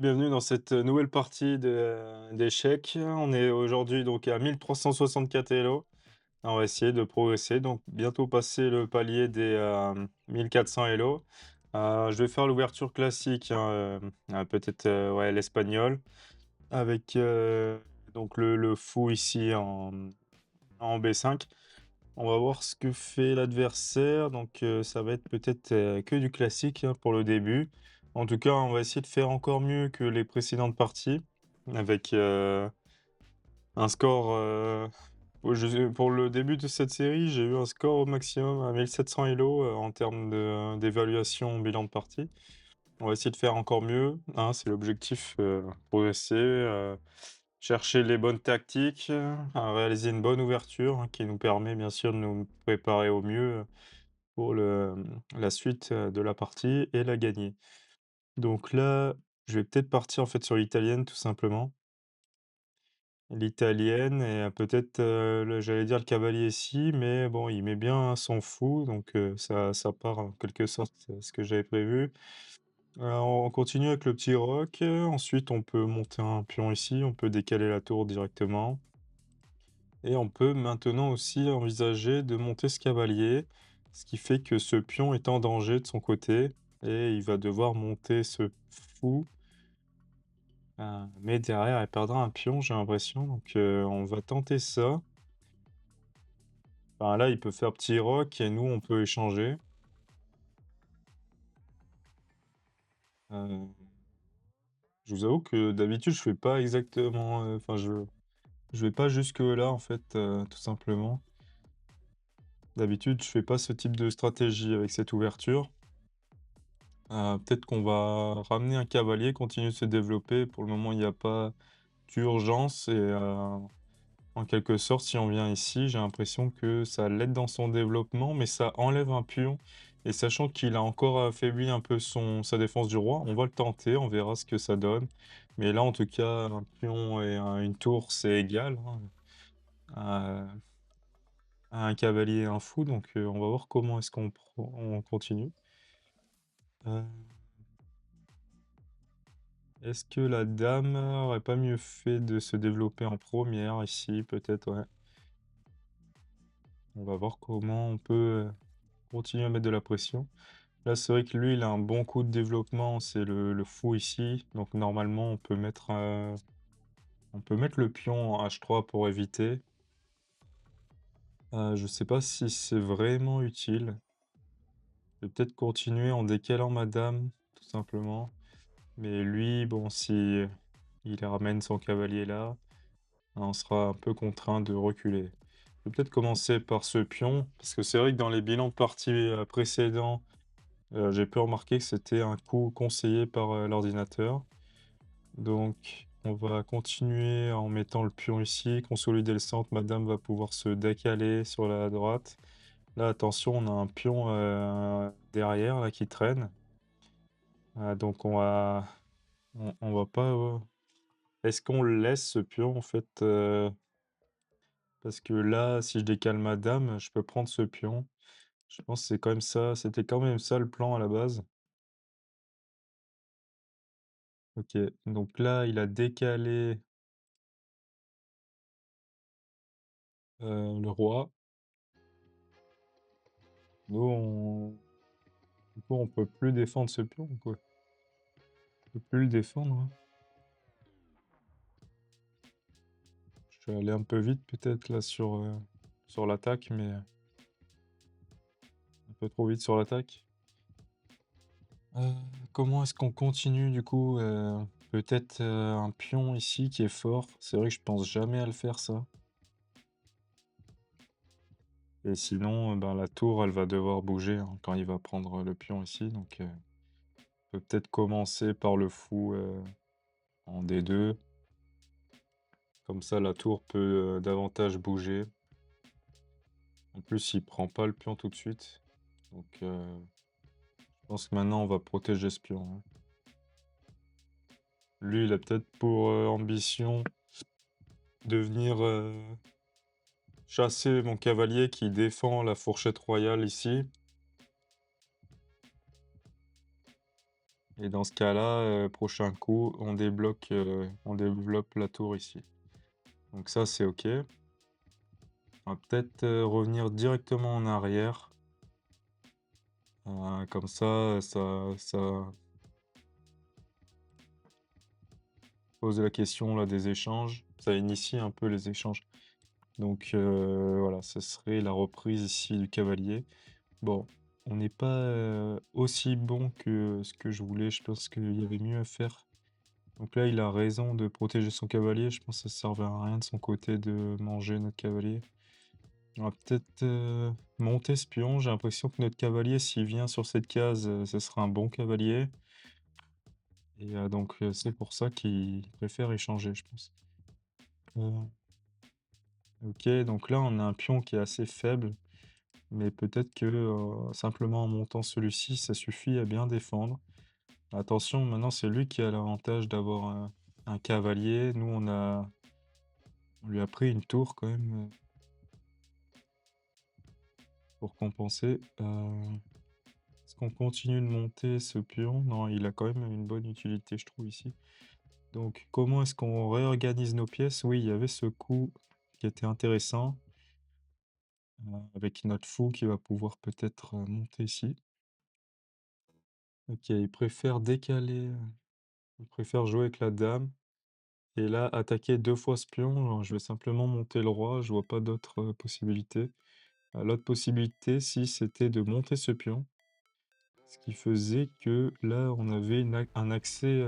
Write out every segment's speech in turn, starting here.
Bienvenue dans cette nouvelle partie d'échecs. On est aujourd'hui donc à 1364 Elo. On va essayer de progresser, donc bientôt passer le palier des 1400 Elo. Je vais faire l'ouverture classique, hein, peut-être ouais, l'espagnol, avec donc le fou ici en B5. On va voir ce que fait l'adversaire. Donc, ça va être peut-être, que du classique, hein, pour le début. En tout cas, on va essayer de faire encore mieux que les précédentes parties avec, un score, pour le début de cette série, j'ai eu un score au maximum à 1700 Elo, en termes d'évaluation bilan de partie. On va essayer de faire encore mieux, hein, c'est l'objectif, progresser, chercher les bonnes tactiques, à réaliser une bonne ouverture, hein, qui nous permet bien sûr de nous préparer au mieux, pour la suite, de la partie et la gagner. Donc là, je vais peut-être partir en fait sur l'italienne tout simplement. L'italienne et peut-être, le j'allais dire le cavalier ici, mais bon, il met bien son fou, donc ça part en quelque sorte, ce que j'avais prévu. On continue avec le petit roc, ensuite on peut monter un pion ici, on peut décaler la tour directement et on peut maintenant aussi envisager de monter ce cavalier, ce qui fait que ce pion est en danger de son côté et il va devoir monter ce fou, mais derrière il perdra un pion, j'ai l'impression, donc on va tenter ça. Enfin là, il peut faire petit roc et nous on peut échanger. Heu, je vous avoue que d'habitude je fais pas exactement, enfin je vais pas jusque-là en fait, tout simplement. D'habitude, je fais pas ce type de stratégie avec cette ouverture. Peut-être qu'on va ramener un cavalier, continuer de se développer. Pour le moment, il n'y a pas d'urgence et en quelque sorte, si on vient ici, j'ai l'impression que ça l'aide dans son développement, mais ça enlève un pion et sachant qu'il a encore affaibli un peu sa défense du roi, on va le tenter, on verra ce que ça donne. Mais là, en tout cas, un pion et une tour, c'est égal, hein, à un cavalier et un fou, donc on va voir comment est-ce on continue. Heu Est-ce que la dame aurait pas mieux fait de se développer en première ici? Peut-être, ouais. On va voir comment on peut, continuer à mettre de la pression. Là, c'est vrai que lui, il a un bon coup de développement, c'est le fou ici. Donc normalement, on peut mettre le pion en H3 pour éviter. Je sais pas si c'est vraiment utile. Je vais peut-être continuer en décalant ma dame, tout simplement. Mais lui, bon, si il ramène son cavalier là, on sera un peu contraint de reculer. Je vais peut-être commencer par ce pion, parce que c'est vrai que dans les bilans de partie, précédents, j'ai pu remarquer que c'était un coup conseillé par, l'ordinateur. Donc on va continuer en mettant le pion ici, consolider le centre. Ma dame va pouvoir se décaler sur la droite. Là, attention, on a un pion, derrière là qui traîne. Donc on va pas, est-ce qu'on laisse ce pion en fait, parce que là, si je décale ma dame, je peux prendre ce pion. Je pense que c'est quand même ça, c'était quand même ça le plan à la base. OK, donc là, il a décalé, le roi. Nous, du coup, on peut plus défendre ce pion, quoi. On peut plus le défendre, hein. Je suis allé un peu vite peut-être là sur l'attaque, mais un peu trop vite sur l'attaque. Heu, comment est-ce qu'on continue du coup? Peut-être, un pion ici qui est fort. C'est vrai que je pense jamais à le faire ça. Et sinon, ben, la tour, elle va devoir bouger, hein, quand il va prendre le pion ici, donc on peut peut-être commencer par le fou, en D2. Comme ça, la tour peut, davantage bouger. En plus, il prend pas le pion tout de suite, donc je pense que maintenant on va protéger ce pion, hein. Lui, il a peut-être pour, ambition de venir, chasser mon cavalier qui défend la fourchette royale ici Et dans ce cas-là, prochain coup, on développe la tour ici. Donc ça, c'est OK. On va peut-être, revenir directement en arrière. Comme ça pose la question là des échanges. Ça initie un peu les échanges. Donc voilà, ce serait la reprise ici du cavalier. Bon, on n'est pas, aussi bon que ce que je voulais. Je pense qu'il y avait mieux à faire. Donc là, il a raison de protéger son cavalier. Je pense que ça servait à rien de son côté de manger notre cavalier. On va peut-être monter ce pion. J'ai l'impression que notre cavalier, s'il vient sur cette case, ce sera un bon cavalier. Et donc c'est pour ça qu'il préfère échanger, je pense. Ok, donc là, on a un pion qui est assez faible. Mais peut-être que simplement en montant celui-ci, ça suffit à bien défendre. Attention, maintenant c'est lui qui a l'avantage d'avoir un cavalier. Nous, on lui a pris une tour quand même pour compenser. Est-ce qu'on continue de monter ce pion? Non, il a quand même une bonne utilité, je trouve, ici. Donc, comment est-ce qu'on réorganise nos pièces? Oui, il y avait ce coup qui était intéressant, avec notre fou qui va pouvoir peut-être monter ici. Ok, il préfère décaler, il préfère jouer avec la dame. Et là, attaquer 2 fois ce pion, genre, je vais simplement monter le roi, je vois pas d'autre possibilité. L'autre possibilité, si c'était de monter ce pion, ce qui faisait que là, on avait un accès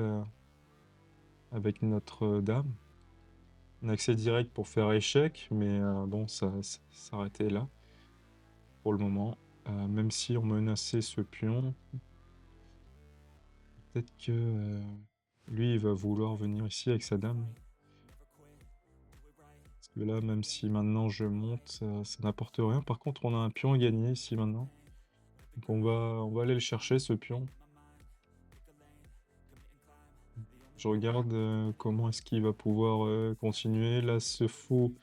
avec notre dame, un accès direct pour faire échec, mais bon, ça s'arrêtait là pour le moment. Même si on menaçait ce pion, peut-être que lui, il va vouloir venir ici avec sa dame. Parce que là, même si maintenant je monte, ça n'apporte rien. Par contre, on a un pion à gagner ici maintenant. Donc on va aller le chercher, ce pion. Je regarde comment est-ce qu'il va pouvoir continuer. Là, ce fou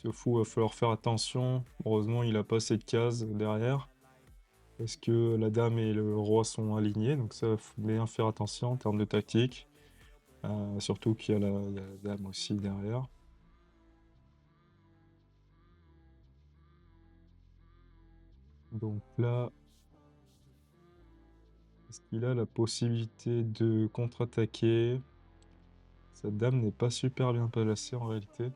va falloir faire attention. Heureusement, il a pas assez de cases derrière. Parce que la dame et le roi sont alignés. Donc ça, faut bien faire attention en termes de tactique. Surtout qu'il y a la dame aussi derrière. Donc là, est-ce qu'il a la possibilité de contre-attaquer? Cette dame n'est pas super bien placée en réalité.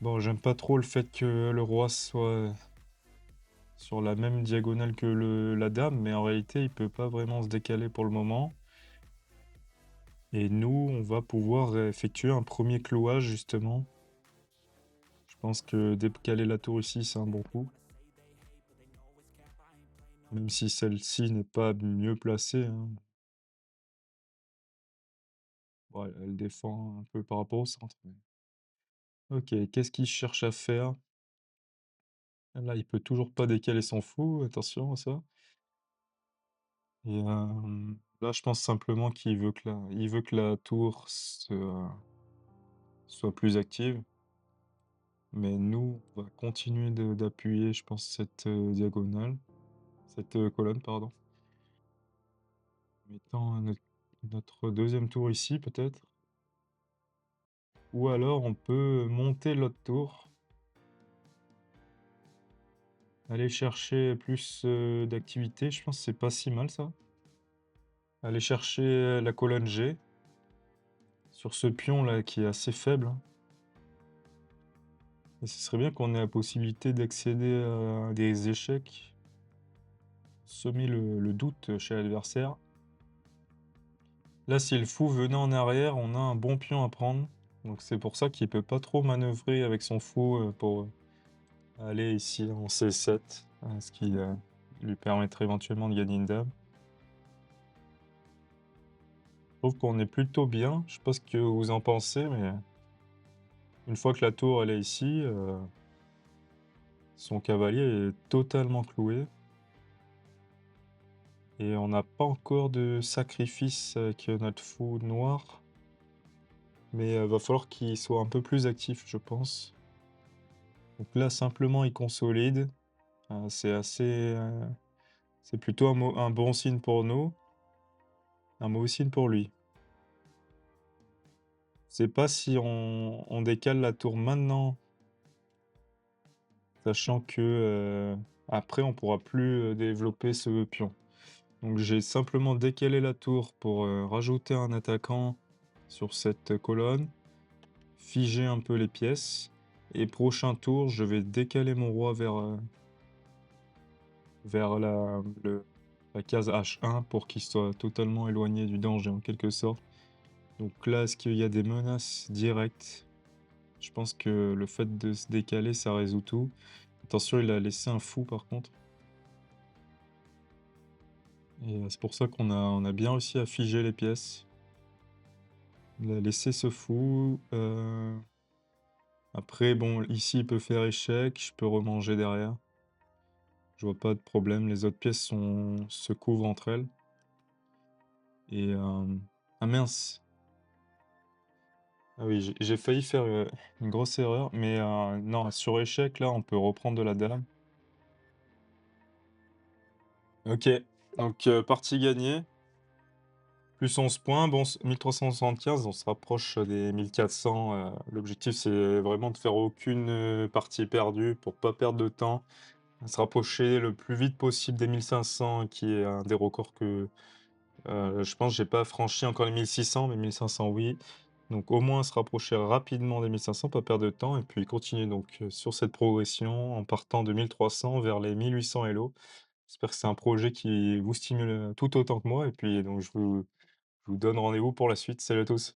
Bon, j'aime pas trop le fait que le roi soit sur la même diagonale que la dame, mais en réalité, il peut pas vraiment se décaler pour le moment. Et nous, on va pouvoir effectuer un premier clouage, justement. Je pense que décaler la tour ici, c'est un bon coup. Même si celle-ci n'est pas mieux placée, hein. Bon, elle défend un peu par rapport au centre. Ok, qu'est-ce qu'il cherche à faire? Là, il peut toujours pas décaler son fou, attention à ça. Et là, je pense simplement qu'il veut que la tour soit plus active. Mais nous, on va continuer d'appuyer, je pense, cette diagonale, cette colonne, pardon. Mettant notre deuxième tour ici, peut-être. Ou alors, on peut monter l'autre tour. Aller chercher plus d'activité, je pense que c'est pas si mal, ça. Aller chercher la colonne G sur ce pion là qui est assez faible, hein. Et ce serait bien qu'on ait la possibilité d'accéder à des échecs, semer le doute chez l'adversaire. Là, si le fou venait en arrière, on a un bon pion à prendre. Donc c'est pour ça qu'il peut pas trop manœuvrer avec son fou pour aller ici en C7, ce qui lui permettrait éventuellement de gagner une dame. Je trouve qu'on est plutôt bien. Je sais pas ce que vous en pensez, mais une fois que la tour elle est ici, son cavalier est totalement cloué. Et on n'a pas encore de sacrifice avec notre fou noir. Mais va falloir qu'il soit un peu plus actif, je pense. Donc là, simplement, il consolide. C'est plutôt un bon signe pour nous. Un mot aussi pour lui. Je sais pas si on décale la tour maintenant, sachant que, après on pourra plus, développer ce pion. Donc j'ai simplement décalé la tour pour, rajouter un attaquant sur cette colonne, figer un peu les pièces et prochain tour, je vais décaler mon roi vers la case H1 pour qu'il soit totalement éloigné du danger en quelque sorte. Donc là, est-ce qu'il y a des menaces directes? Je pense que le fait de se décaler, ça résout tout. Attention, il a laissé un fou par contre. Et c'est pour ça qu'on a bien réussi à figer les pièces. Il a laissé ce fou. Après, bon, ici, il peut faire échec. Je peux remanger derrière. Je vois pas de problème. Les autres pièces se couvrent entre elles. Et... Ah mince! Ah oui, j'ai failli faire une grosse erreur. Mais non, sur échec, là, on peut reprendre de la dame. Ok. Donc, partie gagnée. Plus 11 points, bon, 1375, on se rapproche des 1400. L'objectif, c'est vraiment de faire aucune partie perdue pour pas perdre de temps, se rapprocher le plus vite possible des 1500, qui est un des records que je pense que j'ai pas franchi encore les 1600, mais 1500, oui. Donc, au moins se rapprocher rapidement des 1500, pas perdre de temps, et puis continuer donc sur cette progression en partant de 1300 vers les 1800 Elo. J'espère que c'est un projet qui vous stimule tout autant que moi, et puis donc je vous donne rendez-vous pour la suite. Salut à tous.